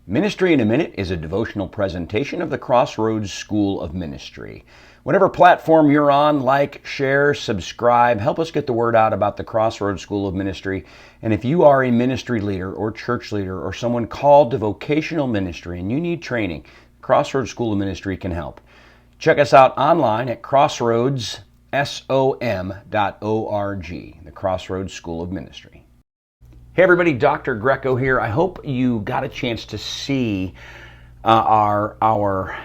Ministry in a Minute is a devotional presentation of the Crossroads School of Ministry. Whatever platform you're on, like, share, subscribe, help us get the word out about the Crossroads School of Ministry. And if you are a ministry leader or church leader or someone called to vocational ministry and you need training, Crossroads School of Ministry can help. Check us out online at crossroadsom.org, the Crossroads School of Ministry. Hey everybody, Dr. Greco here. I hope you got a chance to see our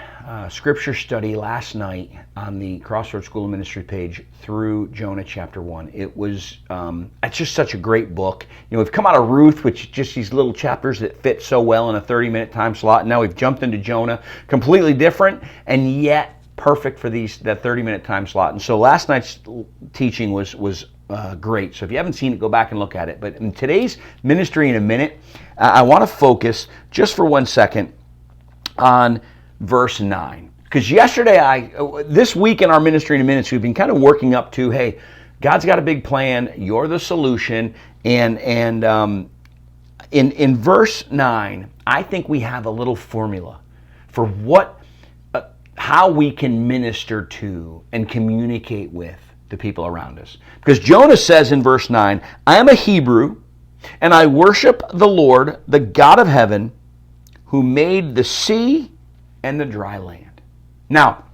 scripture study last night on the Crossroads School of Ministry page through Jonah chapter 1. It's just such a great book. You know, we've come out of Ruth, which is just these little chapters that fit so well in a 30-minute time slot. And now we've jumped into Jonah, completely different and yet perfect for that 30-minute time slot. And so last night's teaching was great. So if you haven't seen it, go back and look at it. But in today's Ministry in a Minute, I want to focus just for 1 second on verse 9. Because this week in our Ministry in a Minute, we've been kind of working up to, hey, God's got a big plan. You're the solution. And in verse 9, I think we have a little formula for how we can minister to and communicate with the people around us. Because Jonah says in verse 9, I am a Hebrew, and I worship the Lord, the God of heaven, who made the sea and the dry land. Now,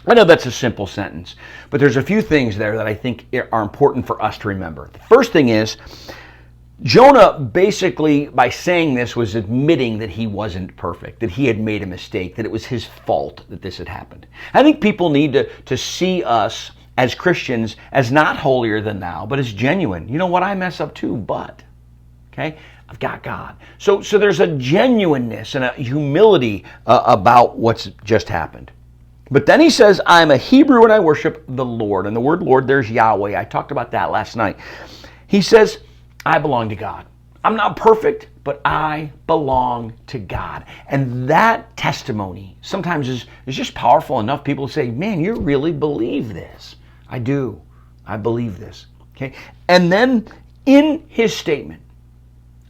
I know that's a simple sentence, but there's a few things there that I think are important for us to remember. The first thing is, Jonah basically, by saying this, was admitting that he wasn't perfect, that he had made a mistake, that it was his fault that this had happened. I think people need to see us as Christians as not holier than thou, but as genuine. You know what? I mess up too, but, okay, I've got God. So there's a genuineness and a humility about what's just happened. But then he says, I'm a Hebrew and I worship the Lord. And the word Lord, there's Yahweh. I talked about that last night. He says, I belong to God. I'm not perfect, but I belong to God. And that testimony sometimes is just powerful enough. People say, man, you really believe this. I do. I believe this. Okay. And then in his statement,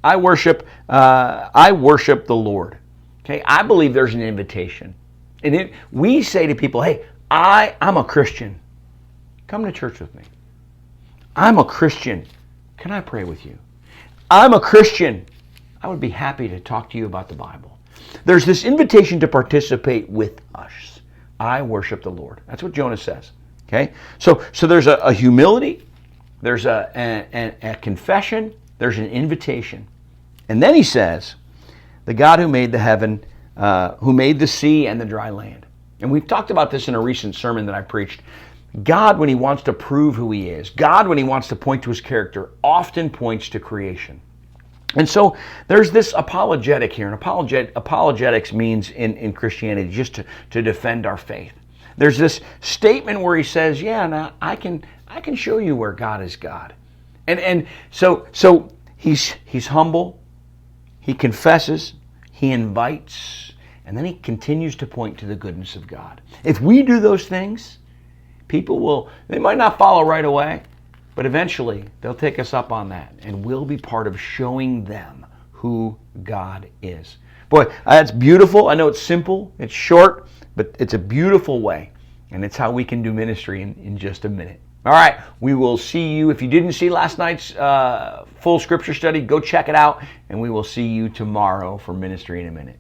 I worship the Lord. Okay. I believe there's an invitation. And we say to people, hey, I'm a Christian. Come to church with me. I'm a Christian. Can I pray with you? I'm a Christian. I would be happy to talk to you about the Bible. There's this invitation to participate with us. I worship the Lord. That's what Jonah says. Okay? So there's a humility, there's a confession, there's an invitation. And then he says, the God who made the heaven, who made the sea and the dry land. And we've talked about this in a recent sermon that I preached. God, when he wants to prove who he is, God, when he wants to point to his character, often points to creation. And so there's this apologetic here. And apologetics means in Christianity just to defend our faith. There's this statement where he says, yeah, now I can show you where God is God. And so he's humble, he confesses, he invites, and then he continues to point to the goodness of God. If we do those things, they might not follow right away, but eventually they'll take us up on that and we'll be part of showing them who God is. Boy, that's beautiful. I know it's simple, it's short, but it's a beautiful way. And it's how we can do ministry in just a minute. All right, we will see you. If you didn't see last night's full scripture study, go check it out. And we will see you tomorrow for Ministry in a Minute.